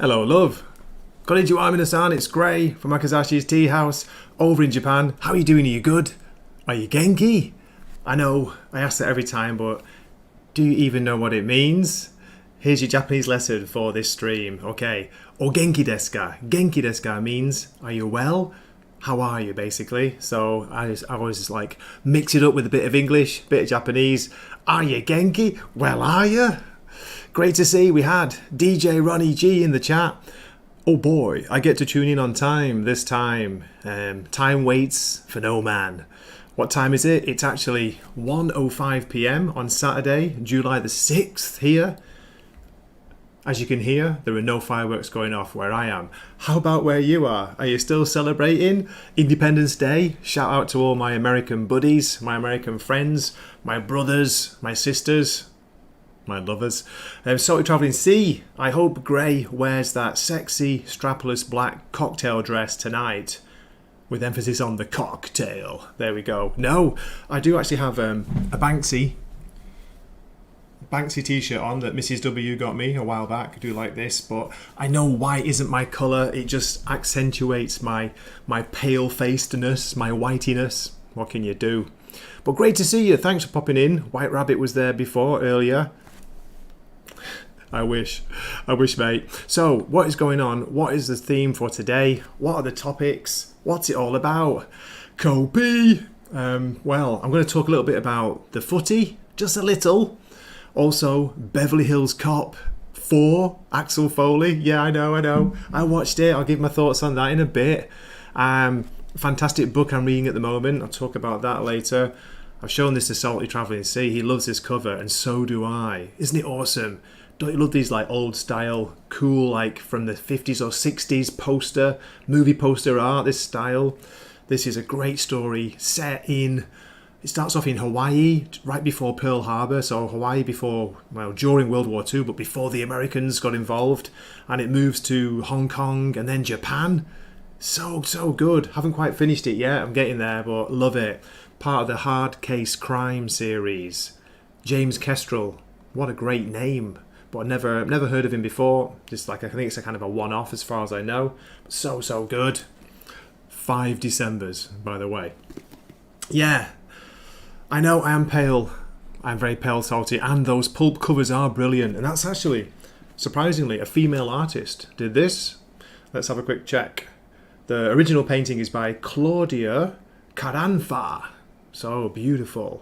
Hello, love. Konnichiwa minasan, it's Gray from Wakizashi's Teahouse over in Japan. How are you doing? Are you good? Are you genki? I know, I ask that every time, but do you even know what it means? Here's your Japanese lesson for this stream. Okay, o genki desu ka? Genki desu ka means, are you well? How are you, basically? So I always just like mix it up with a bit of English, bit of Japanese. Are you genki? Well, are you? Great to see we had DJ Ronnie G in the chat. Oh boy, I get to tune in on time this time. Time waits for no man. What time is it? It's actually 1:05 p.m. on Saturday, July the 6th here. As you can hear, there are no fireworks going off where I am. How about where you are? Are you still celebrating Independence Day? Shout out to all my American buddies, my American friends, my brothers, my sisters, my lovers. Salty Travelling C, I hope Gray wears that sexy strapless black cocktail dress tonight, with emphasis on the cocktail. There we go. No, I do actually have a Banksy t-shirt on that Mrs. W got me a while back. I do like this, but I know white isn't my colour. It just accentuates my pale-facedness, my whitiness. What can you do? But great to see you. Thanks for popping in. White Rabbit was there before, earlier. I wish, mate. So, what is going on? What is the theme for today? What are the topics? What's it all about? Kobe! Well, I'm going to talk a little bit about the footy, just a little. Also, Beverly Hills Cop 4, Axel Foley. Yeah, I know. I watched it. I'll give my thoughts on that in a bit. Fantastic book I'm reading at the moment. I'll talk about that later. I've shown this to Salty Travelling C. He loves this cover, and so do I. Isn't it awesome? Don't you love these like old style, cool, like from the 50s or 60s movie poster art, this style? This is a great story set in, it starts off in Hawaii, right before Pearl Harbor. So Hawaii during World War II, but before the Americans got involved. And it moves to Hong Kong and then Japan. So good. Haven't quite finished it yet. I'm getting there, but love it. Part of the Hard Case Crime series. James Kestrel. What a great name. But I've never heard of him before. Just like, I think it's a kind of a one-off as far as I know. So good. 5 Decembers, by the way. Yeah. I know I am pale. I'm very pale, Salty. And those pulp covers are brilliant. And that's actually, surprisingly, a female artist did this. Let's have a quick check. The original painting is by Claudia Caranfa. So beautiful.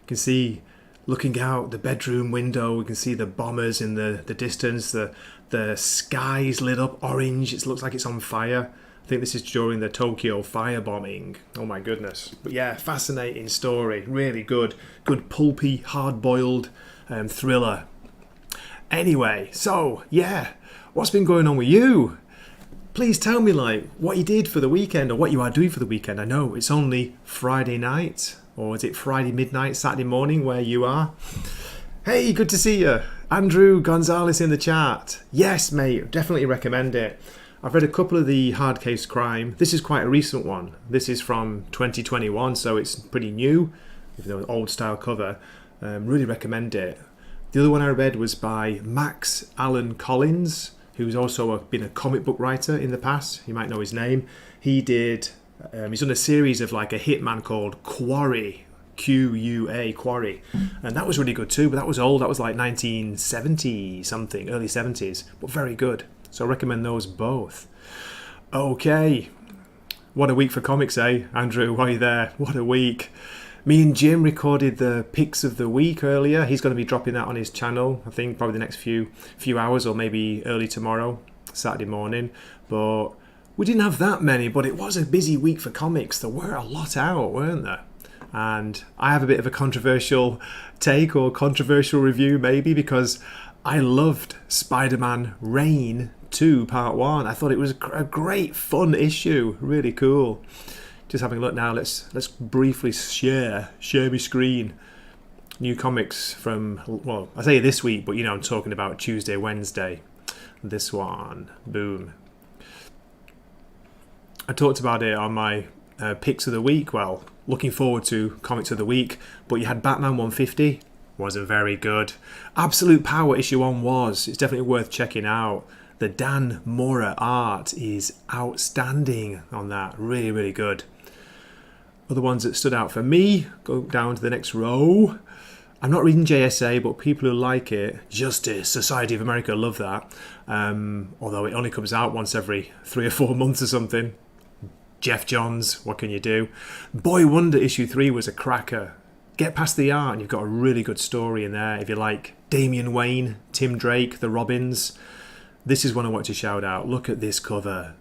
You can see, looking out the bedroom window, we can see the bombers in the distance. The sky's lit up orange. It looks like it's on fire. I think this is during the Tokyo firebombing. Oh my goodness. But yeah, fascinating story. Really good. Good pulpy, hard-boiled thriller. Anyway, so yeah, what's been going on with you? Please tell me what you did for the weekend or what you are doing for the weekend. I know it's only Friday night, or is it Friday midnight, Saturday morning where you are? Hey, good to see you. Andrew Gonzalez in the chat. Yes, mate, definitely recommend it. I've read a couple of the Hard Case Crime. This is quite a recent one. This is from 2021, so it's pretty new, even though an old style cover. Really recommend it. The other one I read was by Max Allan Collins, who's also been a comic book writer in the past. You might know his name. He's done a series of like a hitman called Quarry, Q-U-A, Quarry. And that was really good too, but that was old. That was like 1970 something, early 70s, but very good. So I recommend those both. Okay. What a week for comics, eh? Andrew, why are you there? What a week. Me and Jim recorded the picks of the week earlier. He's going to be dropping that on his channel, I think, probably the next few hours or maybe early tomorrow, Saturday morning. But we didn't have that many, but it was a busy week for comics. There were a lot out, weren't there? And I have a bit of a controversial take or controversial review maybe, because I loved Spider-Man Reign 2 Part 1. I thought it was a great fun issue. Really cool. Just having a look now. Let's briefly share my screen. New comics from, well, I say this week, but I'm talking about Tuesday, Wednesday. This one. Boom. I talked about it on my picks of the week. Well, looking forward to comics of the week. But you had Batman 150. Wasn't very good. Absolute Power issue 1 was. It's definitely worth checking out. The Dan Mora art is outstanding on that. Really, really good. Other ones that stood out for me, go down to the next row. I'm not reading JSA, but people who like it, Justice, Society of America, love that. Although it only comes out once every 3 or 4 months or something. Jeff Johns, what can you do? Boy Wonder issue 3 was a cracker. Get past the art and you've got a really good story in there. If you like Damian Wayne, Tim Drake, the Robins, this is one I want to shout out. Look at this cover.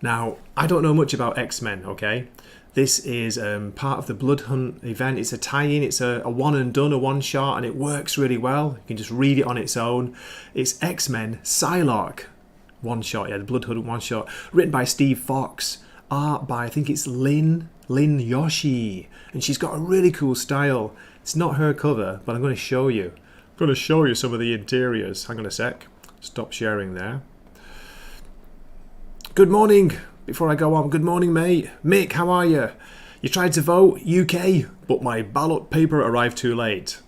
Now, I don't know much about X-Men, okay? This is part of the Blood Hunt event. It's a tie-in. It's a one and done, a one shot, and it works really well. You can just read it on its own. It's X-Men Psylocke one shot, yeah, the Blood Hunt one shot, written by Steve Fox, art by I think it's Lin Yoshi, and she's got a really cool style. It's not her cover, but I'm going to show you. I'm going to show you some of the interiors. Hang on a sec. Stop sharing there. Good morning. Before I go on, good morning, mate. Mick, how are you? You tried to vote, UK, but my ballot paper arrived too late.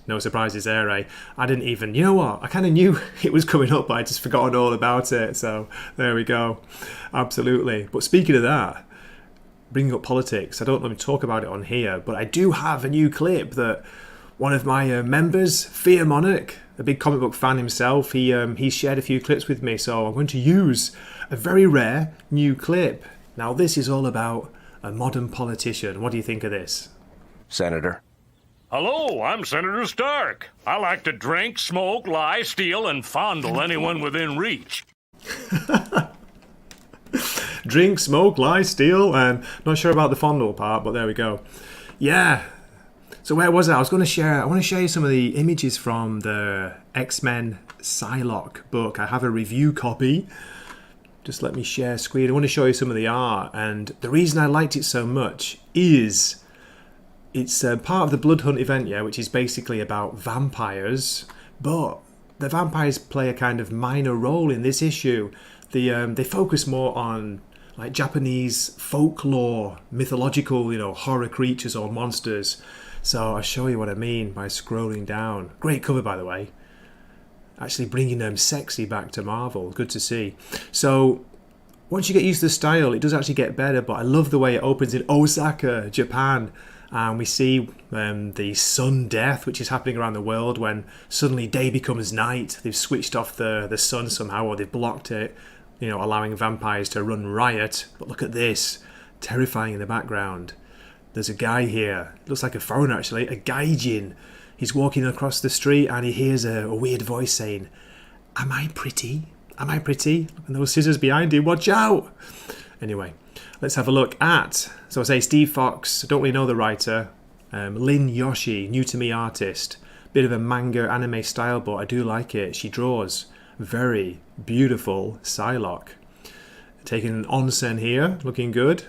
No surprises there, eh? I didn't even... You know what? I kind of knew it was coming up, but I just forgotten all about it. So, there we go. Absolutely. But speaking of that, bringing up politics, I don't let me talk about it on here, but I do have a new clip that one of my members, Fear Monarch, a big comic book fan himself, he shared a few clips with me, so I'm going to use a very rare new clip. Now, this is all about a modern politician. What do you think of this? Senator. Hello, I'm Senator Stark. I like to drink, smoke, lie, steal, and fondle anyone within reach. Drink, smoke, lie, steal, and not sure about the fondle part, but there we go. Yeah. So where was I? I want to share you some of the images from the X-Men Psylocke book. I have a review copy. Just let me share screen. I want to show you some of the art, and the reason I liked it so much is it's part of the Blood Hunt event, yeah, which is basically about vampires, but the vampires play a kind of minor role in this issue. They focus more on like Japanese folklore, mythological, horror creatures or monsters. So I'll show you what I mean by scrolling down. Great cover, by the way. Actually bringing them sexy back to Marvel. Good to see. So once you get used to the style, it does actually get better, but I love the way it opens in Osaka, Japan. And we see the sun death, which is happening around the world when suddenly day becomes night. They've switched off the sun somehow, or they've blocked it, allowing vampires to run riot. But look at this. Terrifying in the background. There's a guy here, looks like a foreigner actually, a gaijin. He's walking across the street and he hears a weird voice saying, "Am I pretty? Am I pretty?" And those scissors behind him, watch out! Anyway, let's have a look at, so I say Steve Fox, I don't really know the writer, Lin Yoshi, new to me artist. Bit of a manga anime style, but I do like it. She draws very beautiful Psylocke. Taking an onsen here, looking good.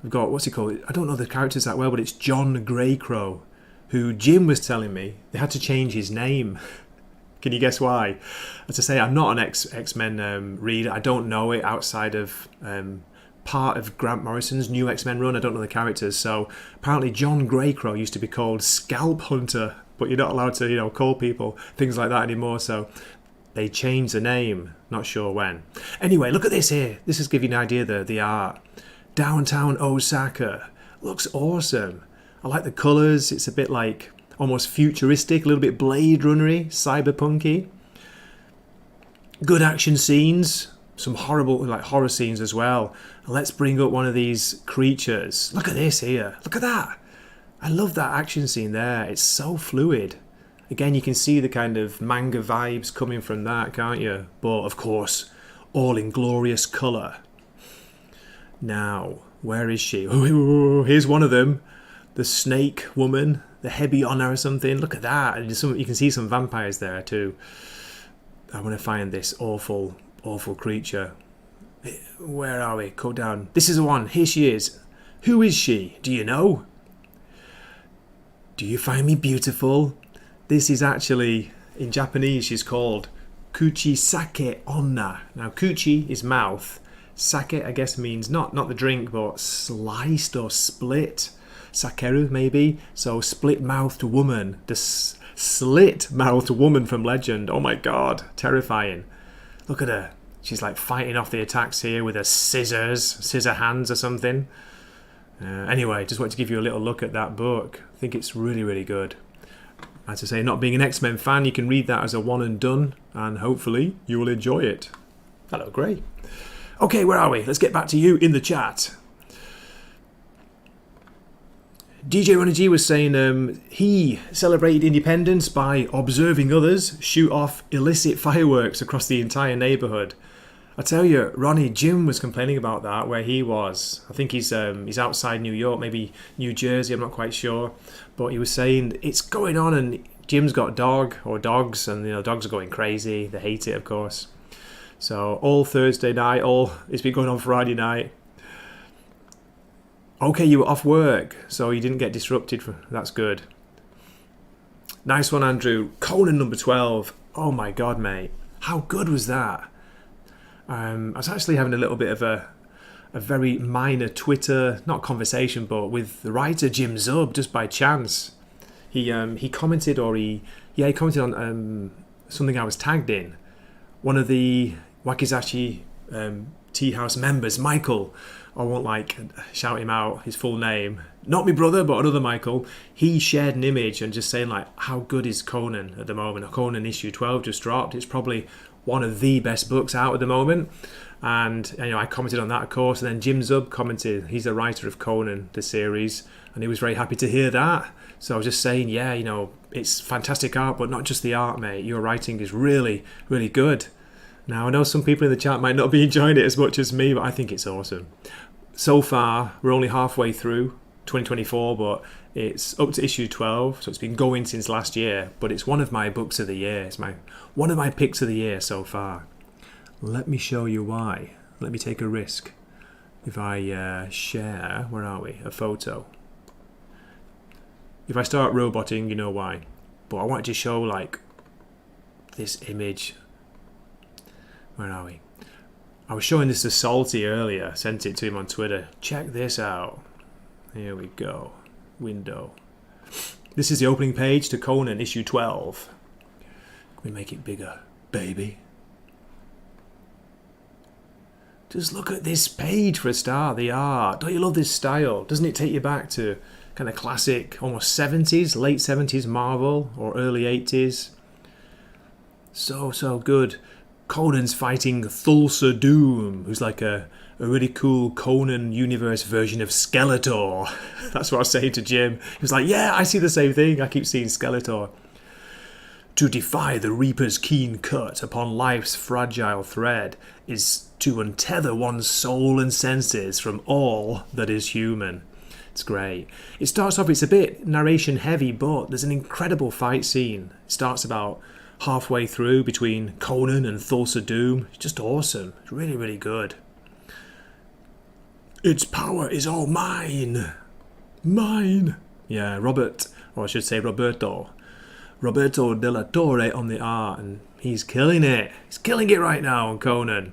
We've got, what's he called? I don't know the characters that well, but it's John Greycrow, who Jim was telling me they had to change his name. Can you guess why? As I say, I'm not an X-Men reader. I don't know it outside of part of Grant Morrison's new X-Men run. I don't know the characters. So apparently John Greycrow used to be called Scalp Hunter, but you're not allowed to, call people things like that anymore. So they changed the name. Not sure when. Anyway, look at this here. This is giving you an idea of the art. Downtown Osaka. Looks awesome. I like the colours. It's a bit like almost futuristic, a little bit Blade Runner-y, cyberpunky. Good action scenes. Some horrible, horror scenes as well. And let's bring up one of these creatures. Look at this here. Look at that. I love that action scene there. It's so fluid. Again, you can see the kind of manga vibes coming from that, can't you? But, of course, all in glorious colour. Now, where is she? Oh, here's one of them. The snake woman, the Hebiona or something. Look at that. And you can see some vampires there too. I want to find this awful, awful creature. Where are we? Go down. This is the one. Here she is. Who is she? Do you know? Do you find me beautiful? This is actually, in Japanese, she's called Kuchisake Onna. Now, kuchi is mouth. Sake, I guess, means not the drink, but sliced or split. Sakeru, maybe. So, split-mouthed woman. The slit-mouthed woman from Legend. Oh my god, terrifying. Look at her. She's like fighting off the attacks here with her scissor hands or something. Anyway, just wanted to give you a little look at that book. I think it's really, really good. As I say, not being an X-Men fan, you can read that as a one and done, and hopefully you will enjoy it. Hello, Gray. Okay, where are we? Let's get back to you in the chat. DJ Ronnie G was saying he celebrated independence by observing others shoot off illicit fireworks across the entire neighbourhood. I tell you, Ronnie, Jim was complaining about that where he was. I think he's outside New York, maybe New Jersey, I'm not quite sure. But he was saying it's going on, and Jim's got a dog or dogs, and dogs are going crazy. They hate it, of course. So all Thursday night, it's been going on Friday night. Okay, you were off work, so you didn't get disrupted. That's good. Nice one, Andrew. Conan number 12. Oh my God, mate. How good was that? I was actually having a little bit of a very minor Twitter, not conversation, but with the writer Jim Zub, just by chance. He commented, he commented on something I was tagged in. One of the Wakizashi Teahouse members, Michael, I won't shout him out, his full name. Not my brother, but another Michael. He shared an image and just saying how good is Conan at the moment. Conan issue 12 just dropped. It's probably one of the best books out at the moment. And I commented on that, of course. And then Jim Zub commented. He's the writer of Conan, the series, and he was very happy to hear that. So I was just saying, it's fantastic art, but not just the art, mate. Your writing is really, really good. Now, I know some people in the chat might not be enjoying it as much as me, but I think it's awesome. So far, we're only halfway through 2024, but it's up to issue 12, so it's been going since last year, but it's one of my books of the year. It's one of my picks of the year so far. Let me show you why. Let me take a risk. If I share, where are we? A photo. If I start roboting, you know why. But I wanted to show this image. Where are we? I was showing this to Salty earlier, sent it to him on Twitter. Check this out. Here we go. Window. This is the opening page to Conan issue 12. Can we make it bigger, baby? Just look at this page for a start, the art. Don't you love this style? Doesn't it take you back to kind of classic, almost 70s, late 70s Marvel or early 80s? So good. Conan's fighting Thulsa Doom, who's like a really cool Conan universe version of Skeletor. That's what I was saying to Jim. He was like, yeah, I see the same thing. I keep seeing Skeletor. To defy the Reaper's keen cut upon life's fragile thread is to untether one's soul and senses from all that is human. It's great. It starts off, it's a bit narration heavy, but there's an incredible fight scene. It starts about halfway through between Conan and Thulsa Doom. It's just awesome. It's really, really good. Its power is all mine. Mine. Yeah, Roberto de la Torre on the art, and he's killing it. He's killing it right now on Conan.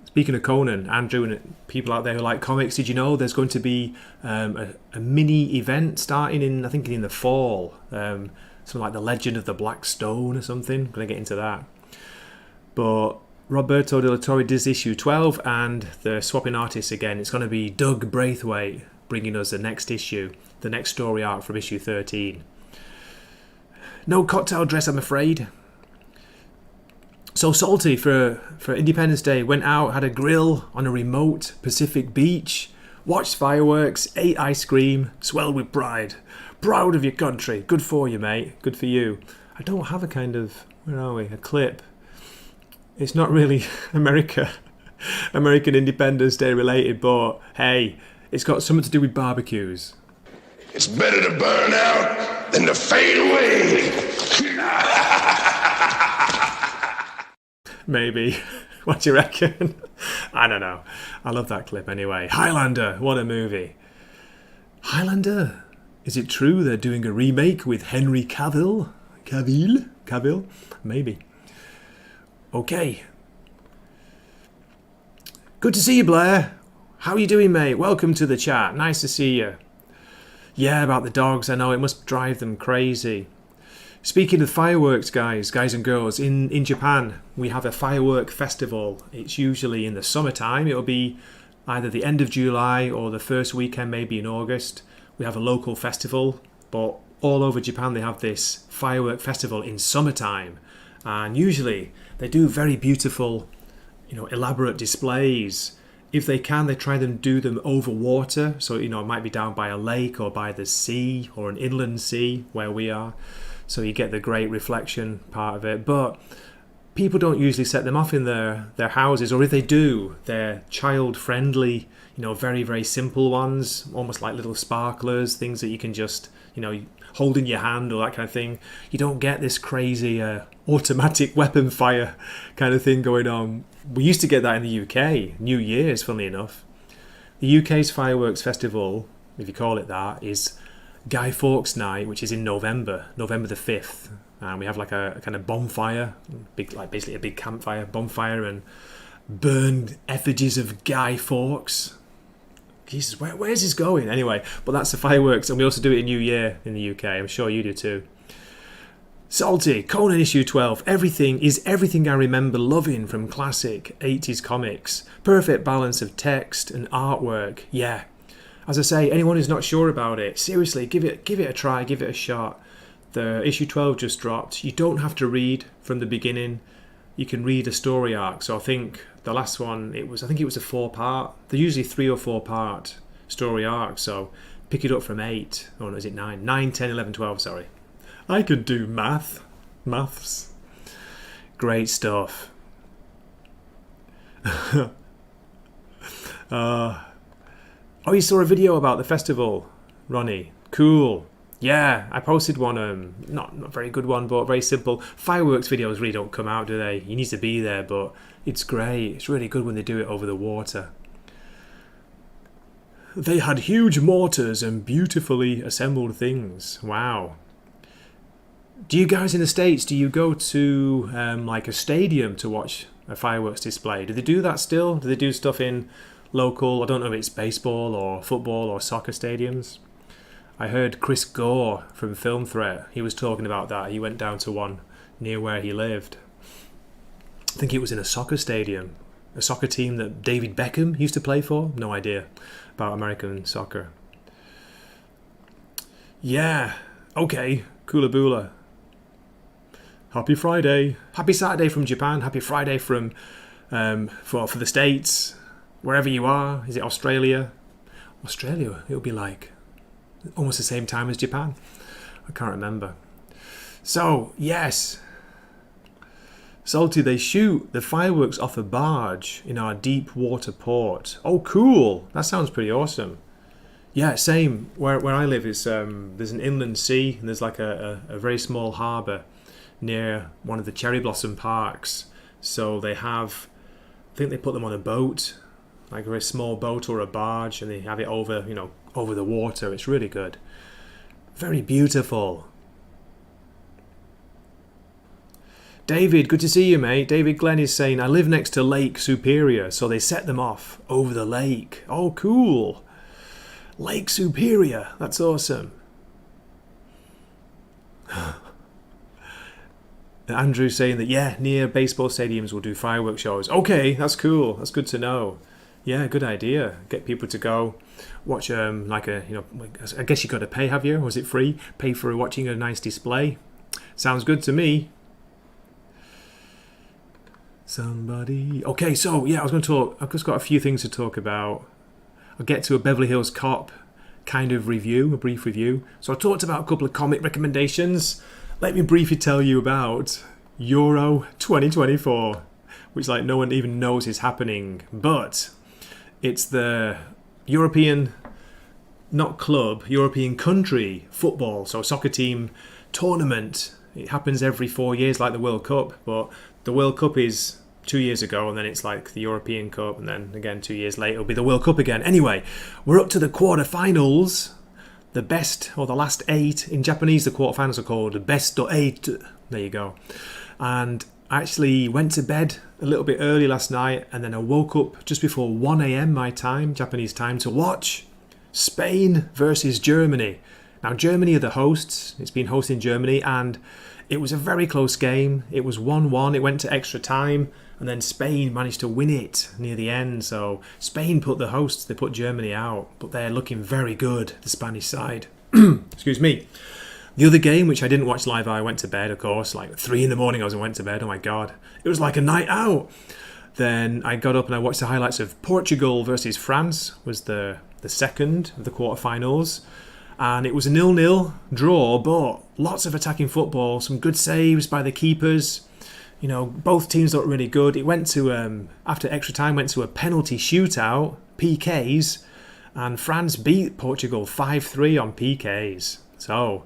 Speaking of Conan, Andrew and people out there who like comics, did you know there's going to be a mini event starting in the fall? Something like the Legend of the Black Stone or something. I'm going to get into that. But Roberto de la Torre does issue 12, and they're swapping artists again. It's going to be Doug Braithwaite bringing us the next issue, the next story arc from issue 13. No cocktail dress, I'm afraid. So Salty for Independence Day went out, had a grill on a remote Pacific beach, watched fireworks, ate ice cream, swelled with pride. Proud of your country. Good for you, mate. Good for you. I don't have a a clip. It's not really American Independence Day related, but hey, it's got something to do with barbecues. It's better to burn out than to fade away. Maybe. What do you reckon? I don't know. I love that clip anyway. Highlander, what a movie. Highlander? Is it true they're doing a remake with Henry Cavill? Cavill? Maybe. Okay. Good to see you, Blair. How are you doing, mate? Welcome to the chat. Nice to see you. Yeah, about the dogs. I know it must drive them crazy. Speaking of fireworks, guys and girls, in Japan, we have a firework festival. It's usually in the summertime. It'll be either the end of July or the first weekend, maybe in August. We have a local festival, but all over Japan they have this firework festival in summertime. And usually they do very beautiful, elaborate displays. If they can, they try and do them over water. So, it might be down by a lake or by the sea or an inland sea where we are. So you get the great reflection part of it. But people don't usually set them off in their houses, or if they do, they're child-friendly, very, very simple ones, almost like little sparklers, things that you can just, hold in your hand or that kind of thing. You don't get this crazy automatic weapon fire kind of thing going on. We used to get that in the UK, New Year's, funnily enough. The UK's fireworks festival, if you call it that, is Guy Fawkes Night, which is in November the 5th. And we have like a kind of bonfire, basically a big campfire, bonfire, and burned effigies of Guy Fawkes. Jesus, where's this going? Anyway, but that's the fireworks, and we also do it in New Year in the UK. I'm sure you do too. Salty, Conan issue 12. Everything is everything I remember loving from classic 80s comics. Perfect balance of text and artwork. Yeah. As I say, anyone who's not sure about it, seriously, give it a try, give it a shot. The issue 12 just dropped. You don't have to read from the beginning. You can read a story arc. So I think the last one, it was a 4-part. They're usually 3 or 4-part story arcs. So pick it up from 8. Or no, is it 9? 9, 10, 11, 12, sorry. I can do maths. Great stuff. Oh, you saw a video about the festival, Ronnie. Cool. Yeah, I posted one, not very good one, but very simple. Fireworks videos really don't come out, do they? You need to be there, but it's great. It's really good when they do it over the water. They had huge mortars and beautifully assembled things. Wow. Do you guys in the States, do you go to like a stadium to watch a fireworks display? Do they do that still? Do they do stuff in local, I don't know if it's baseball or football or soccer stadiums? I heard Chris Gore from Film Threat, he was talking about that. He went down to one near where he lived. I think it was in a soccer stadium, a soccer team that David Beckham used to play for. No idea about American soccer. Yeah, okay, Kula Bula. Happy Friday. Happy Saturday from Japan. Happy Friday from for the States. Wherever you are. Is it Australia? Australia, it'll be like almost the same time as Japan. I can't remember. So, yes. Salty, they shoot the fireworks off a barge in our deep water port. Oh, cool. That sounds pretty awesome. Yeah, same. Where I live is there's an inland sea, and there's like a very small harbour near one of the cherry blossom parks. So they have, I think they put them on a boat, like a very small boat or a barge, and they have it over the water. It's really good. Very beautiful. David, good to see you, mate. David Glenn is saying, I live next to Lake Superior, so they set them off over the lake. Oh, cool. Lake Superior. That's awesome. Andrew's saying that, yeah, near baseball stadiums will do fireworks shows. Okay, that's cool. That's good to know. Yeah, good idea. Get people to go watch like a, I guess you got to pay, have you? Or is it free? Pay for watching a nice display. Sounds good to me. Somebody. Okay, so yeah, I was going to talk. I've just got a few things to talk about. I'll get to a Beverly Hills Cop kind of review, a brief review. So I talked about a couple of comic recommendations. Let me briefly tell you about Euro 2024, which like no one even knows is happening, but it's the European, not club, European country football, so soccer team tournament. It happens every 4 years like the World Cup, but the World Cup is 2 years ago, and then it's like the European Cup, and then again 2 years later it'll be the World Cup again. Anyway, we're up to the quarterfinals. The best, or the last 8. In Japanese, the quarterfinals are called Besto 8. There you go. And I actually went to bed a little bit early last night, and then I woke up just before 1 a.m. my time, Japanese time, to watch Spain versus Germany. Now, Germany are the hosts. It's been hosted in Germany, and It was a very close game. It was 1-1. It went to extra time, and then Spain managed to win it near the end. So Spain put the hosts, they put Germany out, but they're looking very good, the Spanish side. Excuse me. The other game, which I didn't watch live, I went to bed, of course, like 3 in the morning I went to bed. Oh my God. It was like a night out. Then I got up and I watched the highlights of Portugal versus France, was the second of the quarterfinals. And it was a 0-0 draw, but lots of attacking football, some good saves by the keepers. You know, both teams looked really good. It went to, after extra time, went to a penalty shootout, PKs, and France beat Portugal 5-3 on PKs. So,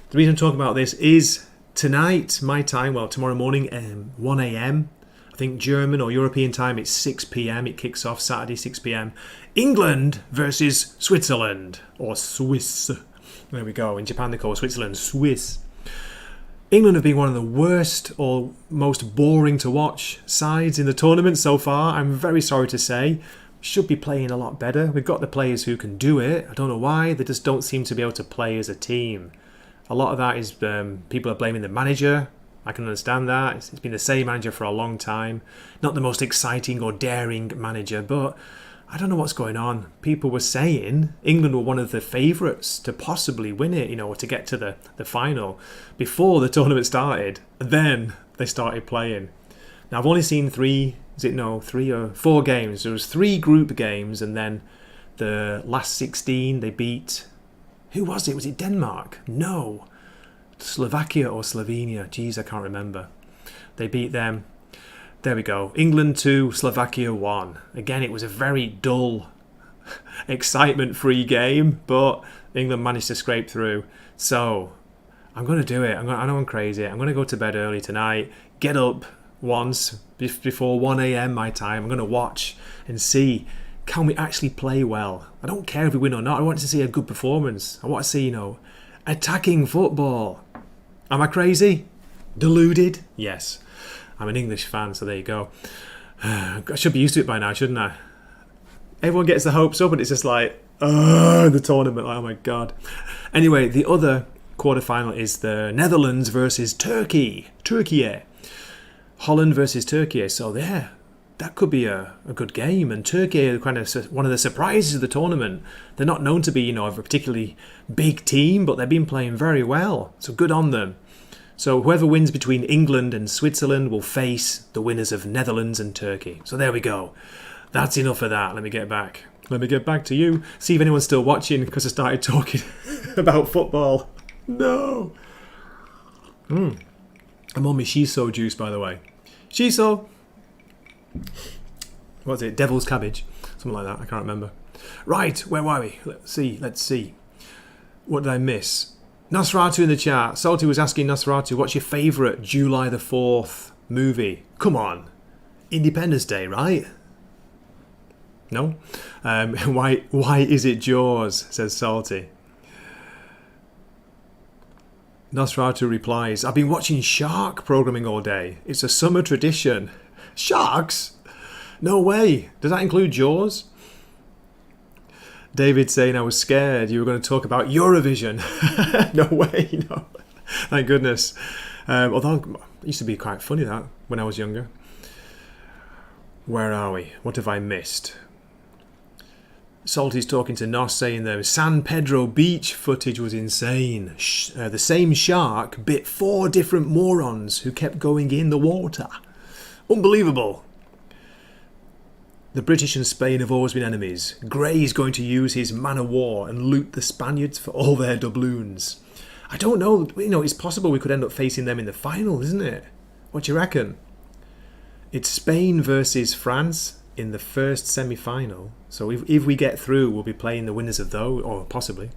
the reason I'm talking about this is tonight, my time, well, tomorrow morning, 1 a.m., I think German or European time, it's 6 p.m. It kicks off Saturday, 6 p.m. England versus Switzerland, or Swiss. There we go. In Japan, they call Switzerland Swiss. England have been one of the worst or most boring to watch sides in the tournament so far. I'm very sorry to say. Should be playing a lot better. We've got the players who can do it. I don't know why. They just don't seem to be able to play as a team. A lot of that is people are blaming the manager. I can understand that. It's been the same manager for a long time. Not the most exciting or daring manager, but I don't know what's going on. People were saying England were one of the favourites to possibly win it, or to get to the final before the tournament started. And then they started playing. Now, I've only seen 3 or 4 games. There was 3 group games, and then the last 16 they beat... Who was it? Was it Denmark? No. Slovakia or Slovenia. Jeez, I can't remember. They beat them. There we go. England 2, Slovakia 1. Again, it was a very dull, excitement-free game, but England managed to scrape through. So, I'm going to do it. I know I'm crazy. I'm going to go to bed early tonight, get up once before 1 a.m. my time. I'm going to watch and see, can we actually play well? I don't care if we win or not. I want to see a good performance. I want to see, attacking football. Am I crazy? Deluded? Yes. I'm an English fan, so there you go. I should be used to it by now, shouldn't I? Everyone gets the hopes up and it's just like, the tournament. Oh my God. Anyway, the other quarterfinal is the Netherlands versus Turkey. Turkey. Holland versus Turkey. So there, that could be a good game. And Turkey are kind of one of the surprises of the tournament. They're not known to be, a particularly big team, but they've been playing very well. So good on them. So whoever wins between England and Switzerland will face the winners of Netherlands and Turkey. So there we go. That's enough of that. Let me get back to you. See if anyone's still watching, because I started talking about football. No. I'm on my shiso juice, by the way. Shiso. What's it? Devil's cabbage. Something like that. I can't remember. Right, where were we? Let's see. What did I miss? Nosferatu in the chat. Salty was asking Nosferatu, what's your favourite July the 4th movie? Come on. Independence Day, right? No? Why is it Jaws? Says Salty. Nosferatu replies, I've been watching shark programming all day. It's a summer tradition. Sharks? No way. Does that include Jaws? David saying I was scared you were going to talk about Eurovision. No way, no. Thank goodness. Although it used to be quite funny that when I was younger. Where are we? What have I missed? Salty's talking to Nos saying the San Pedro beach footage was insane. The same shark bit 4 different morons who kept going in the water. Unbelievable. The British and Spain have always been enemies. Grey's going to use his man-of-war and loot the Spaniards for all their doubloons. I don't know. It's possible we could end up facing them in the final, isn't it? What do you reckon? It's Spain versus France in the first semi-final. So if we get through, we'll be playing the winners of those, or possibly.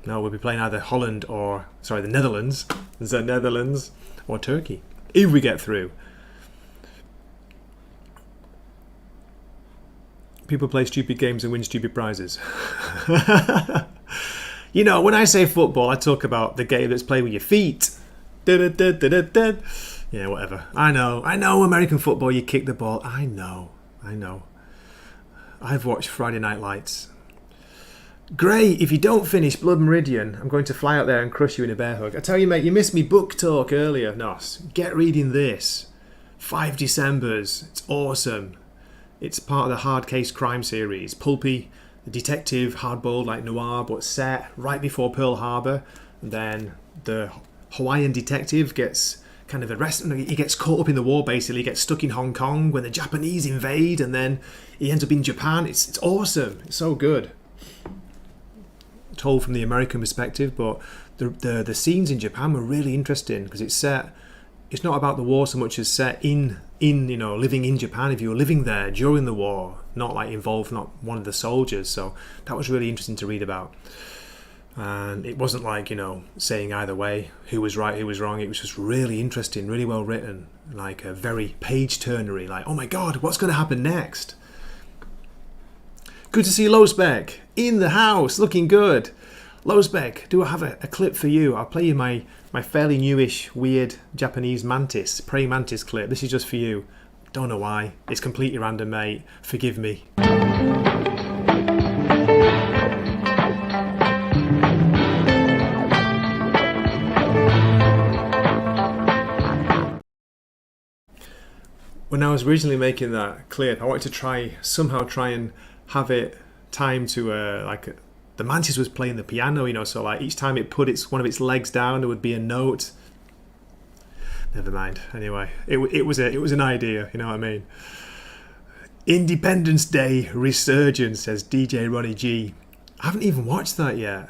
No, we'll be playing either the Netherlands. The Netherlands or Turkey. If we get through. People play stupid games and win stupid prizes. When I say football, I talk about the game that's played with your feet. Yeah, whatever. I know, American football, you kick the ball. I know. I've watched Friday Night Lights. Great, if you don't finish Blood Meridian, I'm going to fly out there and crush you in a bear hug. I tell you, mate, you missed me book talk earlier, Nos. Get reading this. 5 Decembers. It's awesome. It's part of the Hard Case Crime series. Pulpy, detective, hard-boiled like noir, but set right before Pearl Harbor. And then the Hawaiian detective gets kind of arrested. He gets caught up in the war, basically. He gets stuck in Hong Kong when the Japanese invade, and then he ends up in Japan. It's awesome. It's so good. Told from the American perspective, but the scenes in Japan were really interesting because it's not about the war so much as set in living in Japan. If you were living there during the war, not like involved, not one of the soldiers. So that was really interesting to read about. And it wasn't like, saying either way who was right, who was wrong. It was just really interesting, really well written, like a very page-turnery, like, oh my god, what's going to happen next? Good to see Lowspec in the house, looking good. Lowspec, do I have a clip for you? I'll play you my fairly newish, weird Japanese mantis, praying mantis clip. This is just for you. Don't know why. It's completely random, mate. Forgive me. When I was originally making that clip, I wanted to somehow try and have it timed to the mantis was playing the piano, so like each time it put one of its legs down, there would be a note. Never mind. Anyway, it was an idea, you know what I mean? Independence Day Resurgence, says DJ Ronnie G. I haven't even watched that yet.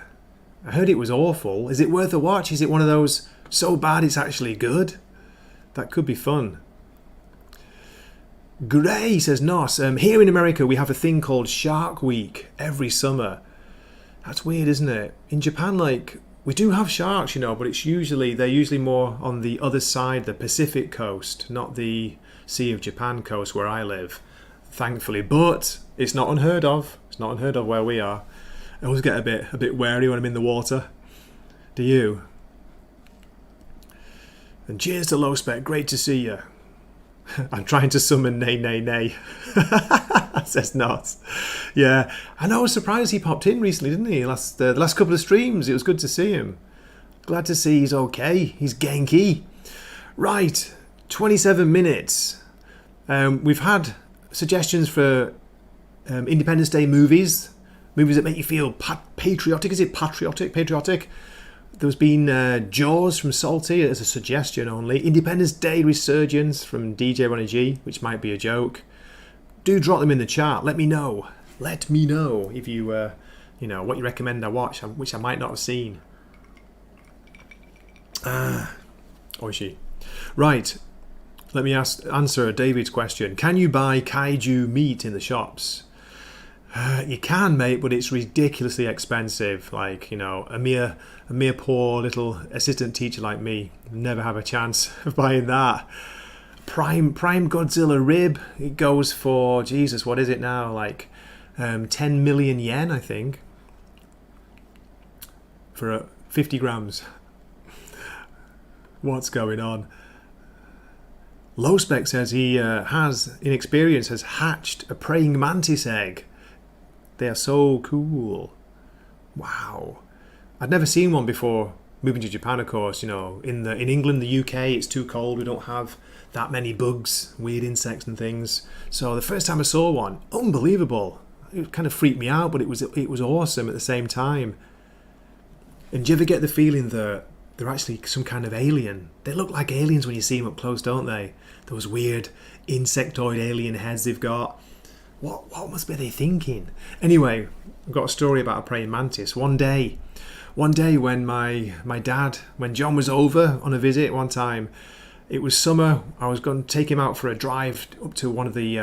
I heard it was awful. Is it worth a watch? Is it one of those so bad it's actually good? That could be fun. Gray, says Nos. Here in America we have a thing called Shark Week every summer. That's weird, isn't it? In Japan, we do have sharks, but they're usually more on the other side, the Pacific coast, not the Sea of Japan coast where I live, thankfully. But it's not unheard of. It's not unheard of where we are. I always get a bit wary when I'm in the water. Do you? And cheers to Lowspec. Great to see you. I'm trying to summon Nay Nay Nay, says Nos. Yeah, and I was surprised he popped in recently, didn't he? The last couple of streams, it was good to see him. Glad to see he's okay. He's Genki. Right, 27 minutes. We've had suggestions for Independence Day movies that make you feel patriotic. Is it patriotic? Patriotic. There's been Jaws from Salty as a suggestion only. Independence Day Resurgence from DJ Ronnie G, which might be a joke. Do drop them in the chat. Let me know. Let me know if you, what you recommend I watch, which I might not have seen. Oishi. Right. Let me answer David's question. Can you buy kaiju meat in the shops? You can, mate, but it's ridiculously expensive. A mere poor little assistant teacher like me never have a chance of buying that. Prime Godzilla rib, it goes for, Jesus, what is it now? 10 million yen, I think, for 50 grams. What's going on? Lowspec says he has hatched a praying mantis egg. They are so cool. Wow. I'd never seen one before moving to Japan, of course. In England, the UK, it's too cold. We don't have that many bugs, weird insects and things. So the first time I saw one, unbelievable. It kind of freaked me out, but it was awesome at the same time. And do you ever get the feeling that they're actually some kind of alien? They look like aliens when you see them up close, don't they? Those weird insectoid alien heads they've got. What must be they thinking? Anyway, I've got a story about a praying mantis. One day when my dad, when John was over on a visit one time, it was summer, I was going to take him out for a drive up to one of the,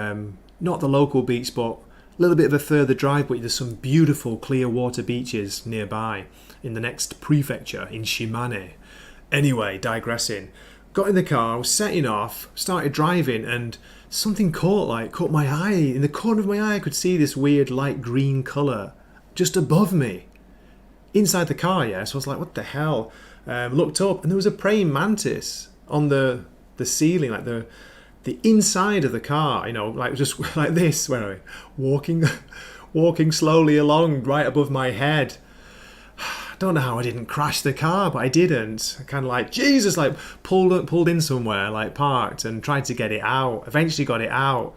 not the local beach, but a little bit of a further drive, but there's some beautiful clear water beaches nearby in the next prefecture, in Shimane. Anyway, digressing. Got in the car, was setting off, started driving, and something caught my eye. In the corner of my eye, I could see this weird light green colour just above me. Inside the car, yeah. So I was like, what the hell? Looked up, and there was a praying mantis on the ceiling, like the inside of the car, just like this, where I walking walking slowly along right above my head. I don't know how I didn't crash the car, but I didn't. I kind of like, Jesus, like pulled in somewhere, like parked and tried to get it out. Eventually got it out.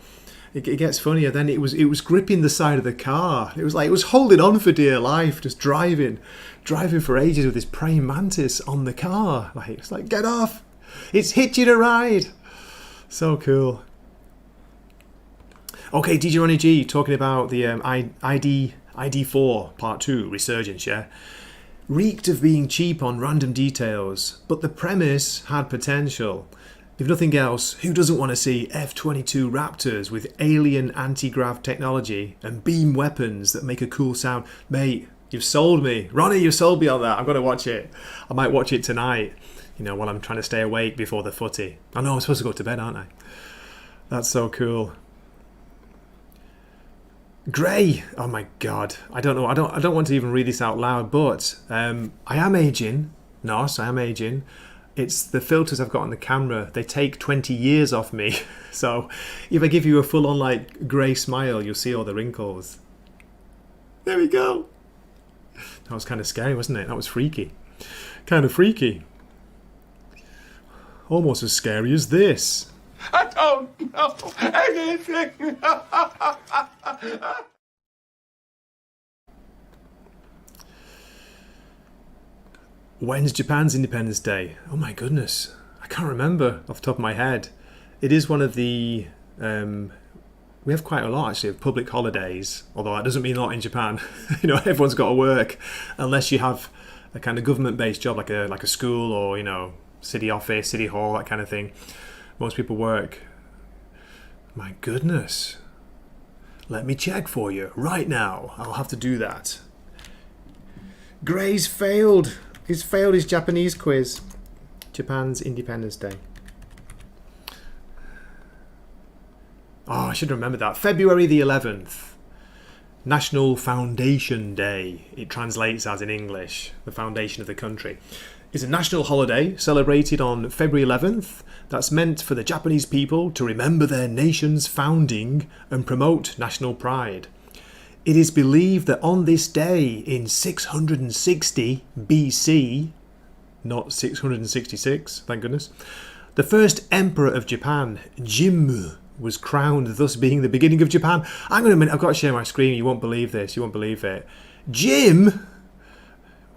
It gets funnier. Then it was gripping the side of the car. It was holding on for dear life, just driving for ages with this praying mantis on the car. Like, it's like, get off! It's hitching a ride. So cool. Okay, DJ Ronnie G talking about the ID4 Part 2 Resurgence, yeah? Reeked of being cheap on random details, but the premise had potential. If nothing else, who doesn't want to see F-22 Raptors with alien anti-grav technology and beam weapons that make a cool sound? Mate, you've sold me. Ronnie, you've sold me on that. I'm going to watch it. I might watch it tonight, while I'm trying to stay awake before the footy. I know I'm supposed to go to bed, aren't I? That's so cool. Grey. Oh my God. I don't know. I don't want to even read this out loud, but I am aging. Nos, I am aging. It's the filters I've got on the camera. They take 20 years off me. So if I give you a full-on like grey smile, you'll see all the wrinkles. There we go. That was kind of scary, wasn't it? That was freaky. Kind of freaky. Almost as scary as this. I don't know anything. When's Japan's Independence Day? Oh my goodness. I can't remember off the top of my head. It is one of the... we have quite a lot actually of public holidays, although that doesn't mean a lot in Japan. Everyone's got to work unless you have a kind of government-based job like a school or, city office, city hall, that kind of thing. Most people work. My goodness. Let me check for you right now. I'll have to do that. Gray's failed. He's failed his Japanese quiz. Japan's Independence Day. Oh, I should remember that. February the 11th. National Foundation Day. It translates as in English. The foundation of the country. It's a national holiday celebrated on February 11th that's meant for the Japanese people to remember their nation's founding and promote national pride. It is believed that on this day in 660 BC, not 666, thank goodness, the first emperor of Japan, Jimmu, was crowned, thus being the beginning of Japan. Hang on a minute, I've got to share my screen. You won't believe this. You won't believe it. Jim?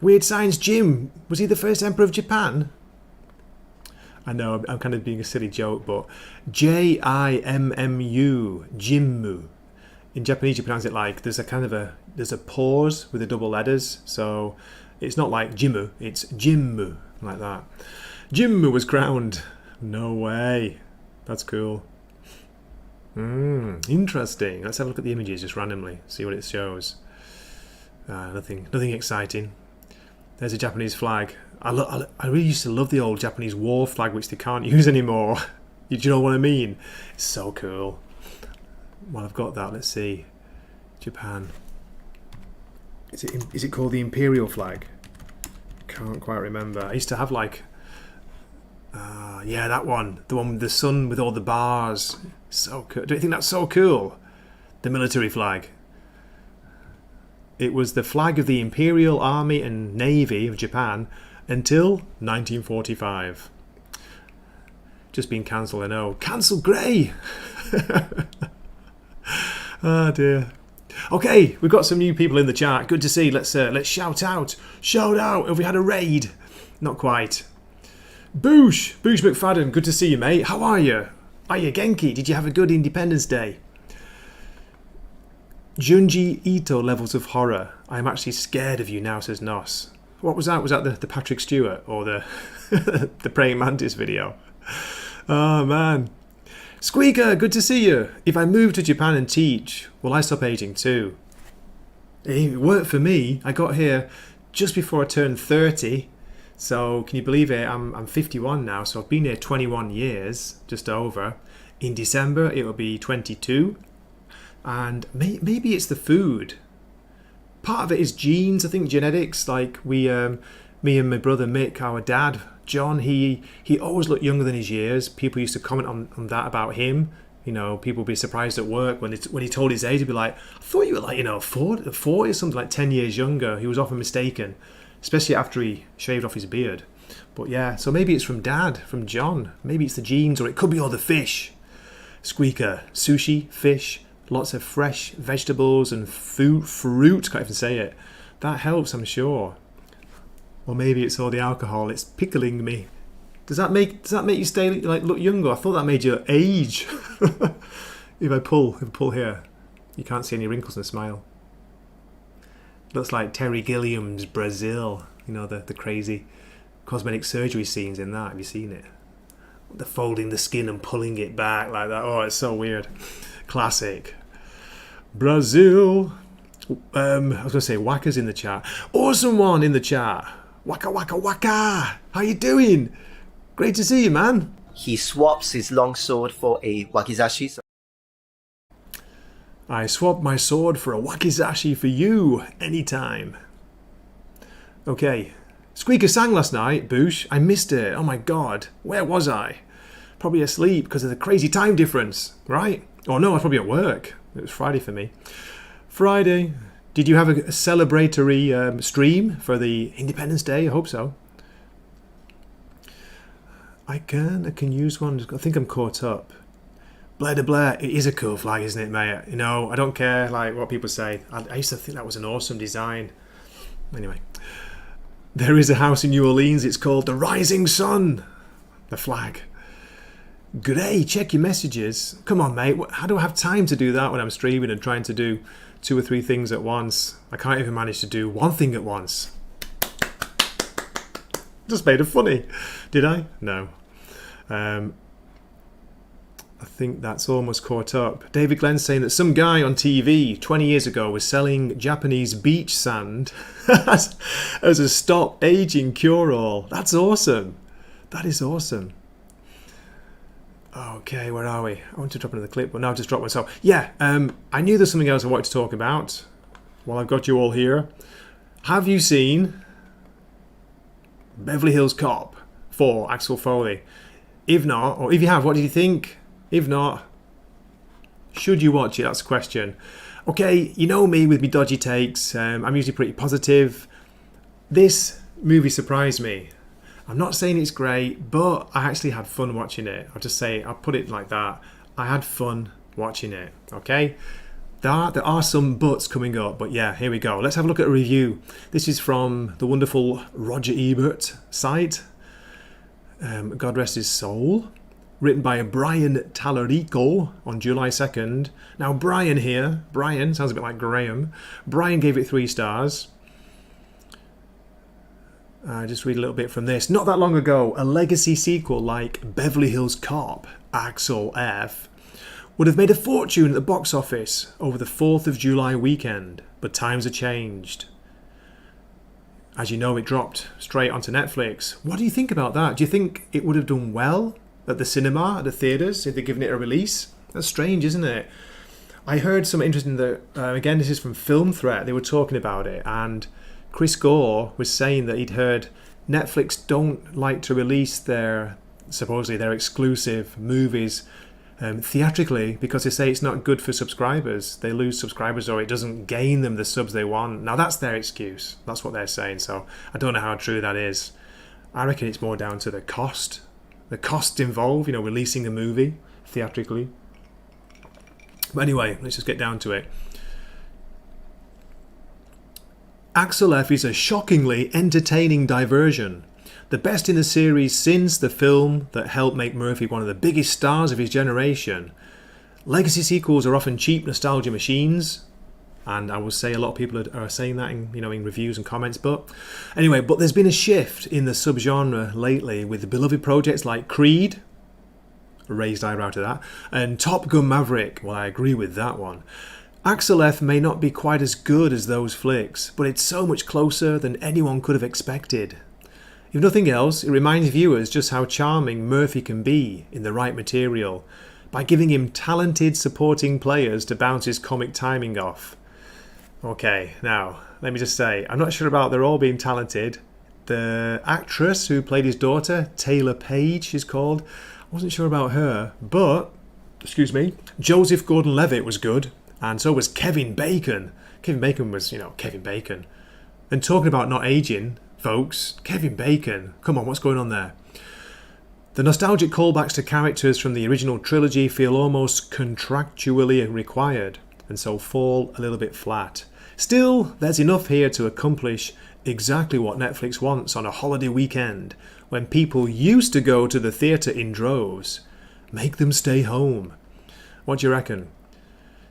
Weird Science Jim, was he the first emperor of Japan? I know, I'm kind of being a silly joke, but Jimmu, Jimmu. In Japanese you pronounce it like, there's a pause with the double letters, so it's not like Jimmu, it's Jimmu, like that. Jimmu was crowned. No way. That's cool. Interesting. Let's have a look at the images just randomly, see what it shows. Nothing exciting. There's a Japanese flag. I really used to love the old Japanese war flag, which they can't use anymore. Do you know what I mean? It's so cool. Well, I've got that. Let's see. Japan. Is it called the Imperial flag? Can't quite remember. I used to have like... yeah, that one. The one with the sun with all the bars. So cool. Don't you think that's so cool? The military flag. It was the flag of the Imperial Army and Navy of Japan until 1945. Just been cancelled, I know. Cancel Grey! Oh dear. Okay, we've got some new people in the chat. Good to see. Let's shout out. Shout out. Have we had a raid? Not quite. Boosh McFadden. Good to see you, mate. How are you? Are you Genki? Did you have a good Independence Day? Junji Ito levels of horror. I am actually scared of you now, says Nos. What was that? Was that the Patrick Stewart or the the praying mantis video? Oh man. Squeaker, good to see you. If I move to Japan and teach, will I stop aging too? It worked for me. I got here just before I turned 30. So can you believe it? I'm 51 now, so I've been here 21 years, just over. In December it will be 22. And maybe it's the food. Part of it is genes, I think genetics. Like me and my brother Mick, our dad John, he always looked younger than his years. People used to comment on that about him. You know, people would be surprised at work when he told his age. He'd be like, I thought you were like, 40 or something, like 10 years younger. He was often mistaken, especially after he shaved off his beard. But yeah, so maybe it's from Dad, from John. Maybe it's the genes, or it could be all the fish. Squeaker, sushi, fish, lots of fresh vegetables and fruit, can't even say it. That helps, I'm sure. Or maybe it's all the alcohol, it's pickling me. Does that make you stay like look younger? I thought that made you age. If I pull here, you can't see any wrinkles in the smile. Looks like Terry Gilliam's Brazil. You know, the crazy cosmetic surgery scenes in that. Have you seen it? The folding the skin and pulling it back like that. Oh, it's so weird. Classic. Brazil. I was going to say Waka's in the chat. Awesome one in the chat. Waka waka waka. How you doing? Great to see you, man. He swaps his long sword for a wakizashi. I swapped my sword for a wakizashi for you anytime. Okay. Squeaker sang last night, Boosh. I missed it. Oh my god. Where was I? Probably asleep because of the crazy time difference, right? Oh no, I was probably at work. It was Friday for me. Friday. Did you have a celebratory stream for the Independence Day? I hope so. I can use one. I think I'm caught up. Blair to Blair, it is a cool flag, isn't it, mate? You know, I don't care like what people say. I used to think that was an awesome design. Anyway, there is a house in New Orleans. It's called the Rising Sun. The flag. Gray, check your messages. Come on, mate. How do I have time to do that when I'm streaming and trying to do 2 or 3 things at once? I can't even manage to do one thing at once. Just made it funny. Did I? No. I think that's almost caught up. David Glenn's saying that some guy on TV 20 years ago was selling Japanese beach sand as a stop aging cure-all. That's awesome. That is awesome. Okay, where are we? I want to drop another clip, but now I've just dropped one. So, yeah, I knew there's something else I wanted to talk about while I've got you all here. Have you seen Beverly Hills Cop for Axel Foley? If not, or if you have, what did you think? If not, should you watch it? That's the question. Okay, you know me with me dodgy takes. I'm usually pretty positive. This movie surprised me. I'm not saying it's great, but I actually had fun watching it. I'll put it like that. I had fun watching it, okay? There are some buts coming up, but yeah, here we go. Let's have a look at a review. This is from the wonderful Roger Ebert site. God rest his soul. Written by Brian Tallarico on July 2nd. Now, Brian sounds a bit like Graham. Brian gave it 3 stars. Just read a little bit from this. Not that long ago, a legacy sequel like Beverly Hills Cop, Axel F, would have made a fortune at the box office over the 4th of July weekend, but times are changed. As you know, it dropped straight onto Netflix. What do you think about that? Do you think it would have done well at the cinema, at the theatres, if they'd given it a release? That's strange, isn't it? I heard some interesting that, again, this is from Film Threat, they were talking about it, and Chris Gore was saying that he'd heard Netflix don't like to release supposedly their exclusive movies theatrically because they say it's not good for subscribers. They lose subscribers or it doesn't gain them the subs they want. Now that's their excuse. That's what they're saying. So I don't know how true that is. I reckon it's more down to the cost. The cost involved, releasing a movie theatrically. But anyway, let's just get down to it. Axel F is a shockingly entertaining diversion. The best in the series since the film that helped make Murphy one of the biggest stars of his generation. Legacy sequels are often cheap nostalgia machines, and I will say a lot of people are saying that in reviews and comments. But anyway, there's been a shift in the subgenre lately with the beloved projects like Creed, a raised eyebrow to that, and Top Gun Maverick. Well, I agree with that one. Axel F may not be quite as good as those flicks, but it's so much closer than anyone could have expected. If nothing else, it reminds viewers just how charming Murphy can be in the right material, by giving him talented supporting players to bounce his comic timing off. Okay, now, let me just say, I'm not sure about they're all being talented. The actress who played his daughter, Taylor Page, she's called, I wasn't sure about her, but excuse me, Joseph Gordon-Levitt was good, and so was Kevin Bacon. Kevin Bacon was, Kevin Bacon. And talking about not aging, folks, Kevin Bacon, come on, what's going on there? The nostalgic callbacks to characters from the original trilogy feel almost contractually required, and so fall a little bit flat. Still, there's enough here to accomplish exactly what Netflix wants on a holiday weekend, when people used to go to the theatre in droves. Make them stay home. What do you reckon?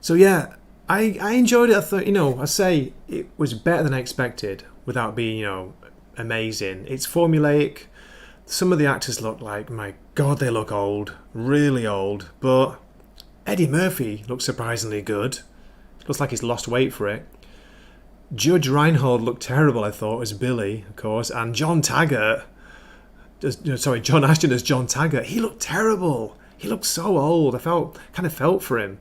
So yeah, I enjoyed it. I thought, I say it was better than I expected without being, amazing. It's formulaic. Some of the actors look like, my God, they look old. Really old. But Eddie Murphy looks surprisingly good. Looks like he's lost weight for it. Judge Reinhold looked terrible, I thought, as Billy, of course. And John Ashton as John Taggart. He looked terrible. He looked so old. I kind of felt for him.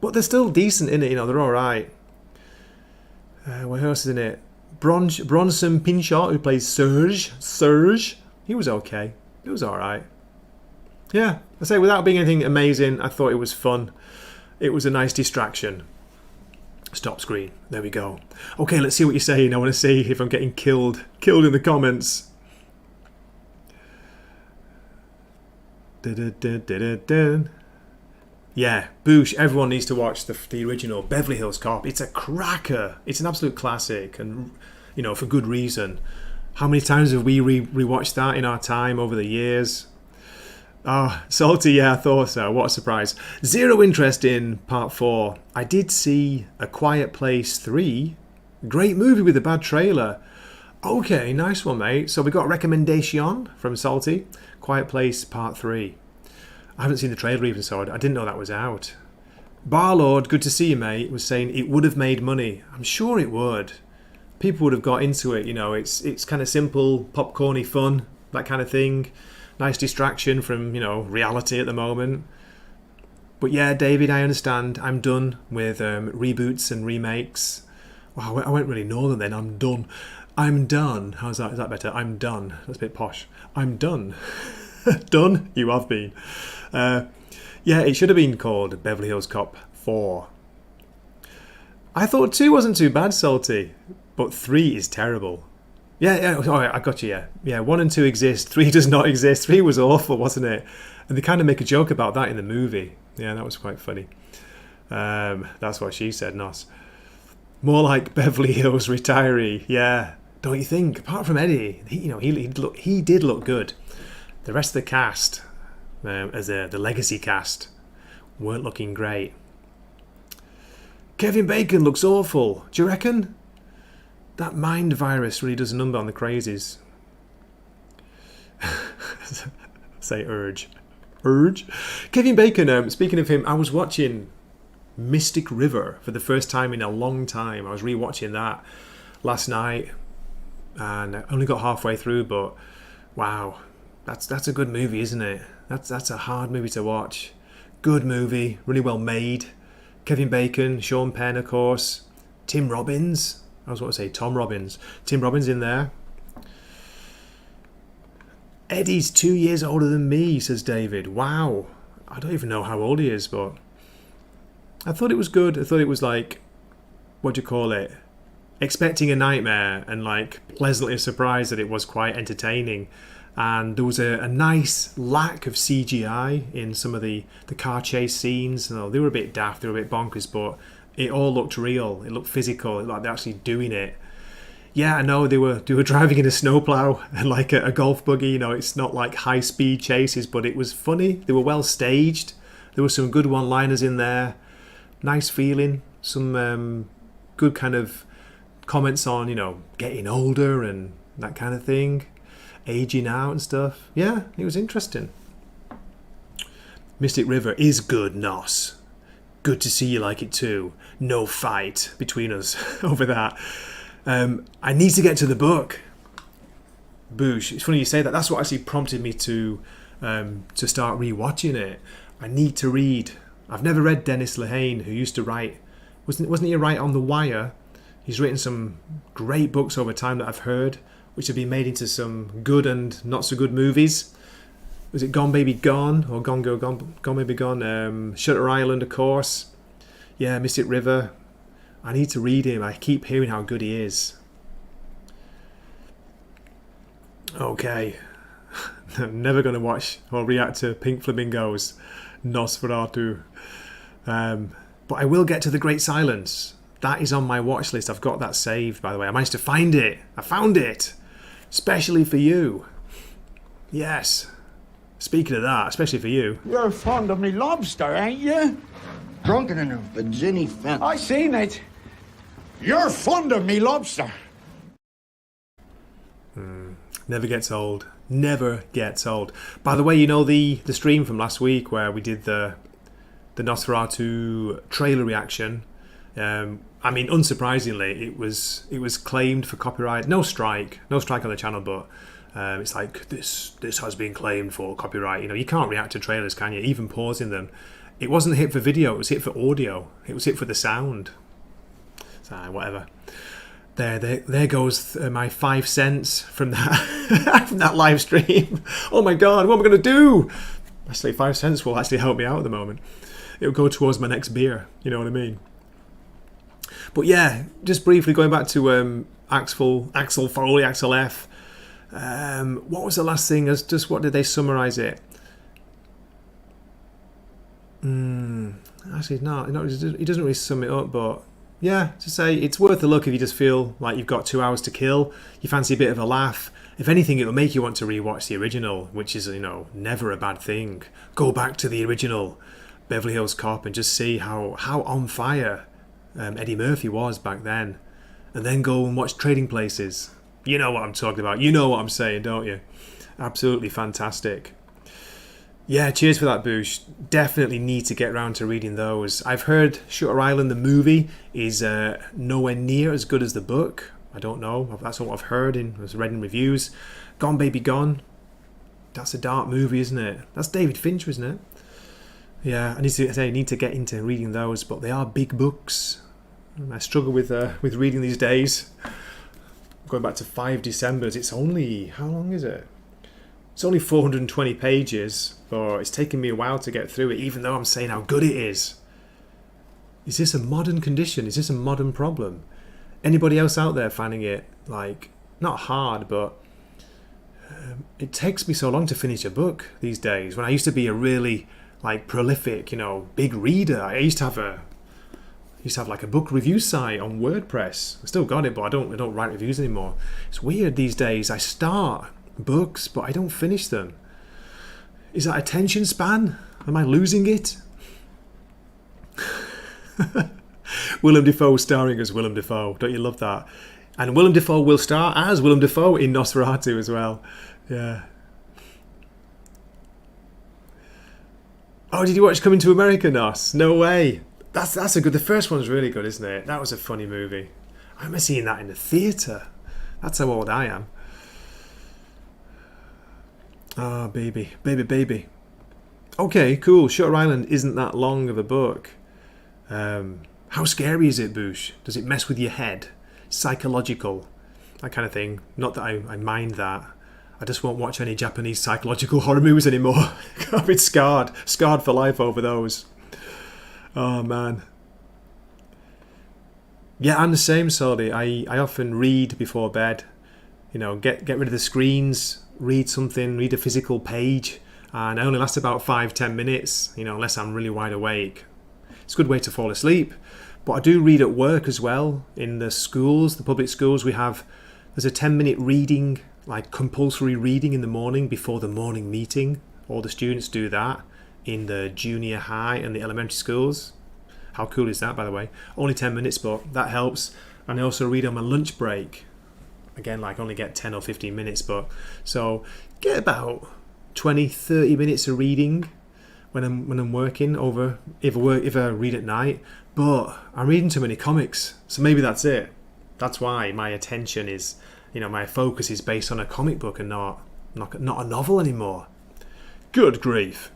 But they're still decent in it, they're alright. What else is in it? Bronson Pinchot, who plays Serge. He was okay. It was alright. Yeah, I say without being anything amazing, I thought it was fun. It was a nice distraction. Stop screen. There we go. Okay, let's see what you're saying. I want to see if I'm getting killed in the comments. Yeah, boosh, everyone needs to watch the original Beverly Hills Cop. It's a cracker. It's an absolute classic, and for good reason. How many times have we rewatched that in our time over the years? Salty, yeah, I thought so. What a surprise. Zero interest in part 4. I did see A Quiet Place 3. Great movie with a bad trailer. Okay, nice one, mate. So we got a recommendation from Salty. Quiet Place Part 3. I haven't seen the trailer even, so I didn't know that was out. Barlord, good to see you, mate, was saying it would have made money. I'm sure it would. People would have got into it, it's kind of simple, popcorny fun, that kind of thing. Nice distraction from, reality at the moment. But yeah, David, I understand. I'm done with reboots and remakes. Wow, I went really northern then. I'm done. I'm done. How's that? Is that better? I'm done. That's a bit posh. I'm done. Done? You have been. Yeah, it should have been called Beverly Hills Cop 4. I thought 2 wasn't too bad, Salty. But 3 is terrible. Yeah, all right, I got you, yeah. 1 and 2 exist, 3 does not exist. 3 was awful, wasn't it? And they kind of make a joke about that in the movie. Yeah, that was quite funny. That's what she said, Nos. More like Beverly Hills Retiree, yeah. Don't you think? Apart from Eddie, he did look good. The rest of the cast, as the legacy cast, weren't looking great. Kevin Bacon looks awful. Do you reckon? That mind virus really does a number on the crazies. Say urge. Kevin Bacon, speaking of him, I was watching Mystic River for the first time in a long time. I was rewatching that last night, and I only got halfway through, but wow, that's a good movie, isn't it? That's a hard movie to watch. Good movie, really well made. Kevin Bacon, Sean Penn, of course, Tim Robbins. I was going to say Tom Robbins. Tim Robbins in there. Eddie's 2 years older than me, says David. Wow. I don't even know how old he is, but I thought it was good. I thought it was like, what do you call it? Expecting a nightmare, and like pleasantly surprised that it was quite entertaining. And there was a nice lack of CGI in some of the car chase scenes. They were a bit daft, they were a bit bonkers, but it all looked real. It looked physical. It looked like they're actually doing it. Yeah, I know they were driving in a snowplow and like a golf buggy. It's not like high speed chases, but it was funny. They were well staged. There were some good one-liners in there. Nice feeling. Some good kind of comments on getting older and that kind of thing, aging out and stuff. Yeah, it was interesting. Mystic River is good, Nos. Good to see you like it too. No fight between us over that. I need to get to the book. Boosh. It's funny you say that. That's what actually prompted me to start rewatching it. I need to read. I've never read Dennis Lehane, who used to write. Wasn't he a write on The Wire? He's written some great books over time that I've heard, which have been made into some good and not so good movies. Was it Gone Baby Gone or Gone Baby Gone? Shutter Island, of course. Yeah, Mystic River. I need to read him. I keep hearing how good he is. Okay. I'm never going to watch or react to Pink Flamingo's Nosferatu. But I will get to The Great Silence. That is on my watch list. I've got that saved, by the way. I managed to find it. I found it. Especially for you. Yes. Speaking of that, especially for you. You're fond of me lobster, ain't you? Drunken in a Virginia fence. I seen it. You're fond of me lobster. Never gets old. Never gets old. By the way, you know the stream from last week where we did the Nosferatu trailer reaction. I mean, unsurprisingly, it was claimed for copyright. No strike on the channel, but it's like this has been claimed for copyright. You know, you can't react to trailers, can you? Even pausing them. It wasn't hit for video. It was hit for audio. It was hit for the sound. So whatever. There goes my 5 cents from that from that live stream. Oh my god, what am I going to do? Actually, 5 cents will actually help me out at the moment. It'll go towards my next beer. You know what I mean? But yeah, just briefly going back to Axel Foley, Axel F. What was the last thing? Just what did they summarise it? Actually, no, he doesn't really sum it up, but yeah, to say it's worth a look if you just feel like you've got 2 hours to kill, you fancy a bit of a laugh. If anything, it'll make you want to rewatch the original, which is, you know, never a bad thing. Go back to the original Beverly Hills Cop and just see how on fire Eddie Murphy was back then. And then go and watch Trading Places. You know what I'm talking about. You know what I'm saying, don't you? Absolutely fantastic. Yeah, cheers for that, Boosh. Definitely need to get around to reading those. I've heard Shutter Island, the movie, is nowhere near as good as the book. I don't know. That's what I've heard was read in reviews. Gone Baby Gone. That's a dark movie, isn't it? That's David Fincher, isn't it? Yeah, I need to get into reading those, but they are big books. I struggle with reading these days. Going back to 5 Decembers, it's only, how long is it? It's only 420 pages, but it's taken me a while to get through it, even though I'm saying how good it is. Is this a modern condition? Is this a modern problem? Anybody else out there finding it, like, not hard, but it takes me so long to finish a book these days, when I used to be a really, like, prolific, you know, big reader. I used to have like a book review site on WordPress. I still got it, but I don't write reviews anymore. It's weird these days. I start books, but I don't finish them. Is that attention span? Am I losing it? Willem Dafoe starring as Willem Dafoe. Don't you love that? And Willem Dafoe will star as Willem Dafoe in Nosferatu as well. Yeah. Oh, did you watch Coming to America, Nos? No way. That's a good. The first one's really good, isn't it? That was a funny movie. I remember seeing that in the theatre. That's how old I am. Ah, baby. Okay, cool. Shutter Island isn't that long of a book. How scary is it, Boosh? Does it mess with your head? Psychological, that kind of thing. Not that I mind that. I just won't watch any Japanese psychological horror movies anymore. I've been scarred for life over those. Oh man. Yeah, I'm the same, Solly. I often read before bed. You know, get rid of the screens, read something, read a physical page, and I only last about 5-10 minutes, you know, unless I'm really wide awake. It's a good way to fall asleep. But I do read at work as well. In the schools, the public schools, there's a 10-minute reading, like compulsory reading in the morning before the morning meeting. All the students do that in the junior high and the elementary schools. How cool is that, by the way? Only 10 minutes, but that helps. And I also read on my lunch break. Again, like only get 10 or 15 minutes, but so get about 20-30 minutes of reading when I'm working over if I read at night. But I'm reading too many comics, so maybe that's it. That's why my attention is, you know, my focus is based on a comic book and not a novel anymore. Good grief.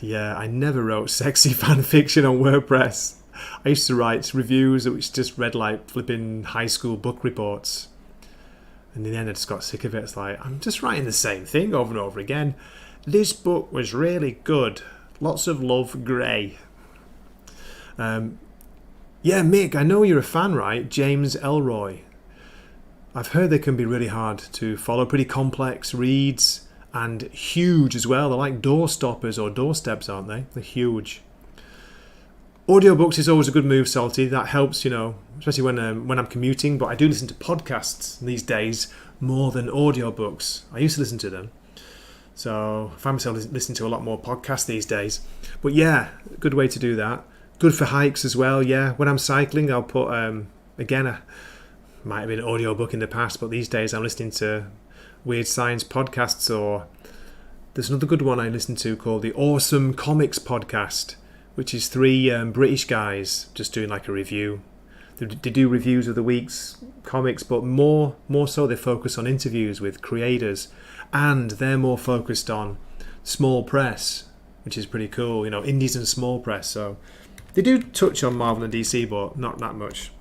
Yeah, I never wrote sexy fan fiction on WordPress. I used to write reviews which just read like flipping high school book reports. And in the end, I just got sick of it. It's like, I'm just writing the same thing over and over again. This book was really good. Lots of love, Gray. Yeah, Mick, I know you're a fan, right? James Elroy. I've heard they can be really hard to follow. Pretty complex reads and huge as well. They're like door stoppers or doorsteps, aren't they? They're huge. Audiobooks is always a good move, Salty. That helps, you know, especially when I'm commuting. But I do listen to podcasts these days more than audiobooks. I used to listen to them. So I find myself listening to a lot more podcasts these days. But yeah, good way to do that. Good for hikes as well, yeah. When I'm cycling, I'll put, again, might have been an audiobook in the past, but these days I'm listening to weird science podcasts, or there's another good one I listen to called the Awesome Comics Podcast, which is 3 British guys just doing like a review. They do reviews of the week's comics, but more so they focus on interviews with creators, and they're more focused on small press, which is pretty cool, you know, indies and small press. So they do touch on Marvel and DC, but not that much.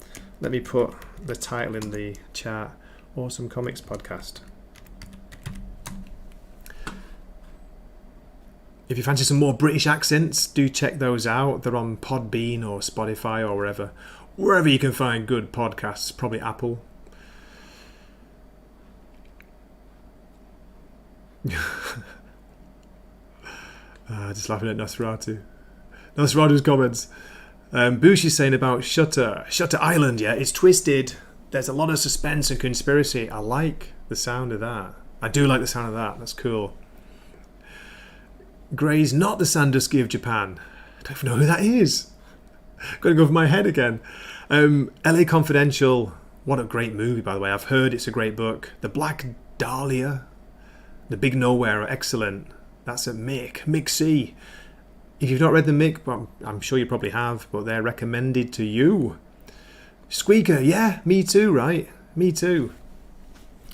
Let me put the title in the chat. Awesome Comics Podcast. If you fancy some more British accents, do check those out. They're on Podbean or Spotify or wherever you can find good podcasts. Probably Apple. Just laughing at Nosferatu. Nosferatu's comments. Boosh is saying about Shutter Island, yeah, it's twisted. There's a lot of suspense and conspiracy. I like the sound of that. I do like the sound of that. That's cool. Gray's not the Sandusky of Japan. I don't even know who that is. Got to go over my head again. LA Confidential. What a great movie, by the way. I've heard it's a great book. The Black Dahlia. The Big Nowhere are excellent. That's a Mick C. If you've not read the Mick, well, I'm sure you probably have, but they're recommended to you. Squeaker, yeah, me too, right? Me too.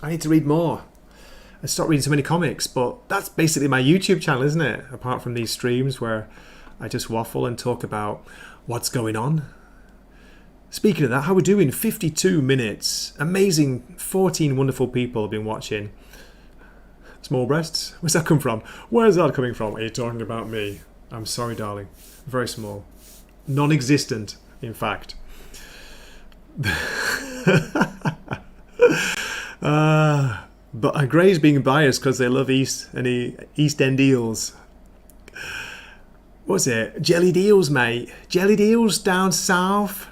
I need to read more. I stopped reading so many comics, but that's basically my YouTube channel, isn't it? Apart from these streams where I just waffle and talk about what's going on. Speaking of that, how are we doing? 52 minutes. Amazing. 14 wonderful people have been watching. Small breasts? Where's that come from? Where's that coming from? Are you talking about me? I'm sorry, darling. Very small. Non-existent, in fact. But Gray's being biased because they love East End eels. What's it? Jellied eels, mate. Jellied eels down south.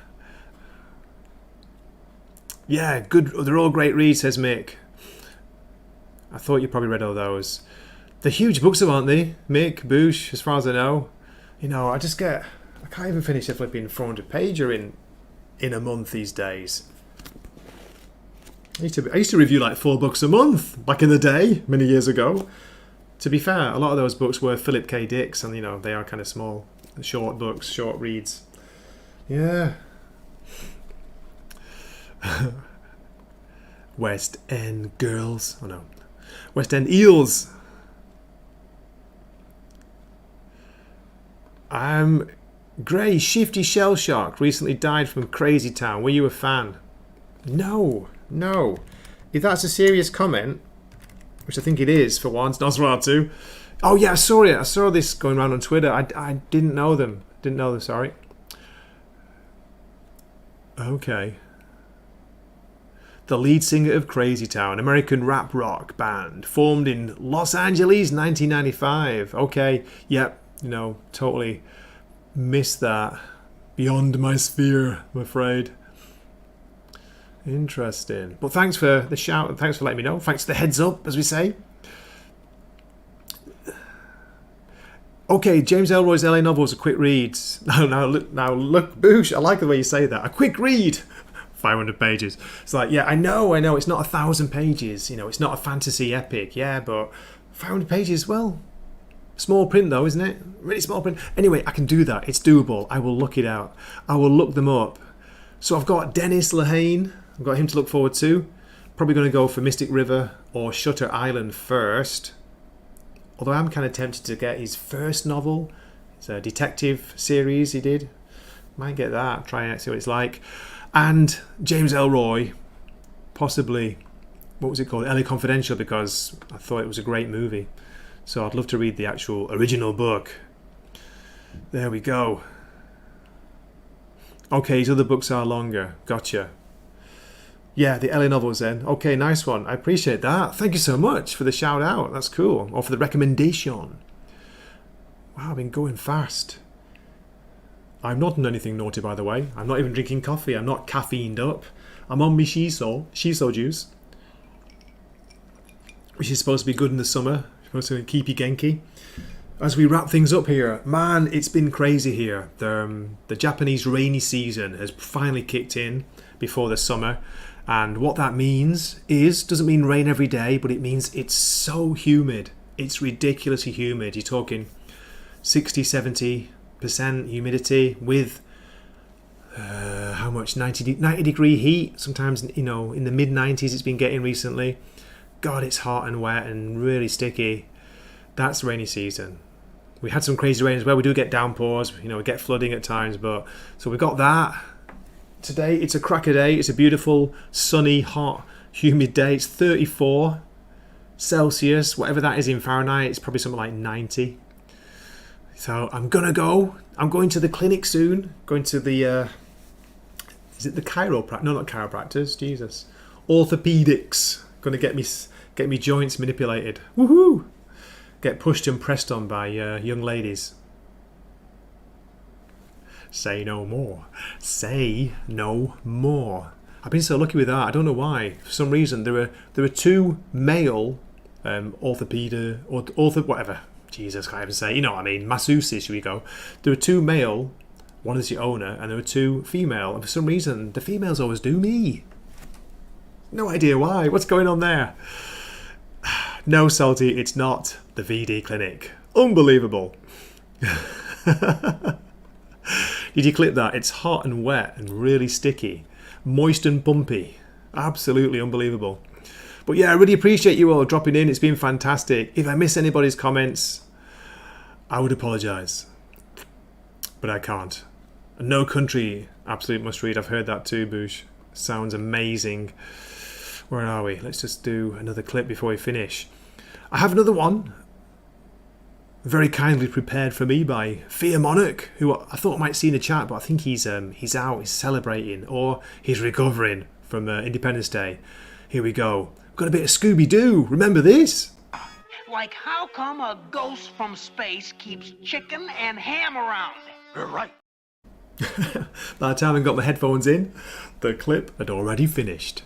Yeah, good. They're all great reads, says Mick. I thought you probably read all those. They're huge books, aren't they? Mick, Boosh, as far as I know. You know, I can't even finish a flipping 400-pager in a month these days. I used to review like 4 books a month back in the day, many years ago. To be fair, a lot of those books were Philip K. Dick's, and you know, they are kind of small, short books, short reads. Yeah. West End girls. Oh no. West End eels. Gray, Shifty Shell Shark recently died from Crazy Town. Were you a fan? No. If that's a serious comment, which I think it is for once, Nosferatu. Oh yeah, I saw it. I saw this going around on Twitter. I didn't know them. Sorry. Okay. The lead singer of Crazy Town, American rap rock band, formed in Los Angeles, 1995. Okay, yep, you know, totally missed that. Beyond my sphere, I'm afraid. Interesting. But thanks for the shout and thanks for letting me know. Thanks for the heads up, as we say. Okay, James Elroy's LA novels, a quick read. Now look, Boosh, I like the way you say that. A quick read. 500 pages. It's like, yeah, I know. It's not 1,000 pages. You know, it's not a fantasy epic. Yeah, but 500 pages, well, small print though, isn't it? Really small print. Anyway, I can do that. It's doable. I will look it out. I will look them up. So I've got Dennis Lehane. I've got him to look forward to. Probably going to go for Mystic River or Shutter Island first. Although I'm kind of tempted to get his first novel. It's a detective series he did. Might get that. Try and see what it's like. And James Elroy, possibly what was it called? LA Confidential, because I thought it was a great movie. So I'd love to read the actual original book. There we go. Okay, his other books are longer. Gotcha. Yeah, the LA novels then. Okay, nice one. I appreciate that. Thank you so much for the shout out. That's cool. Or for the recommendation. Wow, I've been going fast. I'm not on anything naughty, by the way. I'm not even drinking coffee. I'm not caffeined up. I'm on my shiso juice, which is supposed to be good in the summer. Supposed to keep you genki. As we wrap things up here, man, it's been crazy here. The Japanese rainy season has finally kicked in before the summer. And what that means doesn't mean rain every day, but it means it's so humid. It's ridiculously humid. You're talking 60-70% humidity with how much? 90 degree heat. Sometimes, you know, in the mid 90s it's been getting recently. God, it's hot and wet and really sticky. That's rainy season. We had some crazy rain as well. We do get downpours, you know, we get flooding at times, but so we got that. Today it's a cracker day. It's a beautiful, sunny, hot, humid day. It's 34 Celsius, whatever that is in Fahrenheit. It's probably something like 90. So I'm gonna go. I'm going to the clinic soon. Going to the is it the chiropractor? No, not chiropractors. Jesus, orthopedics. Gonna get me joints manipulated. Woohoo! Get pushed and pressed on by young ladies. Say no more. Say no more. I've been so lucky with that. I don't know why. For some reason, there are two male whatever. Jesus, can't even say. You know what I mean? Masseuses, here we go. There are two male, one is the owner, and there are two female. And for some reason, the females always do me. No idea why. What's going on there? No, Salty, it's not the VD clinic. Unbelievable. Did you clip that? It's hot and wet and really sticky. Moist and bumpy. Absolutely unbelievable. But yeah, I really appreciate you all dropping in. It's been fantastic. If I miss anybody's comments, I would apologise. But I can't. No Country, absolute must read. I've heard that too, Boosh. Sounds amazing. Where are we? Let's just do another clip before we finish. I have another one. Very kindly prepared for me by Fear Monarch, who I thought I might see in the chat, but I think he's out, he's celebrating, or he's recovering from Independence Day. Here we go. Got a bit of Scooby-Doo. Remember this? Like, how come a ghost from space keeps chicken and ham around? You're right. By the time I got my headphones in, the clip had already finished.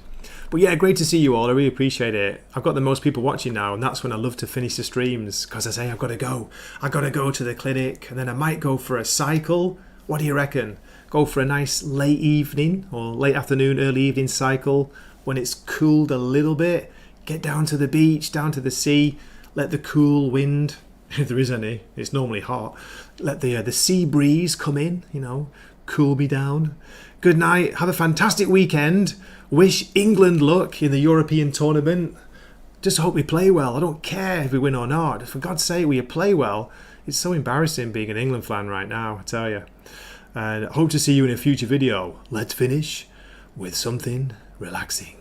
But yeah, great to see you all. I really appreciate it. I've got the most people watching now, and that's when I love to finish the streams, because I say I've got to go. I've got to go to the clinic, and then I might go for a cycle. What do you reckon? Go for a nice late evening or late afternoon, early evening cycle when it's cooled a little bit. Get down to the beach, down to the sea, let the cool wind, if there is any, it's normally hot, let the sea breeze come in, you know, cool me down. Good night. Have a fantastic weekend. Wish England luck in the European tournament. Just hope we play well. I don't care if we win or not. For God's sake, will you play well? It's so embarrassing being an England fan right now, I tell you. And hope to see you in a future video. Let's finish with something relaxing.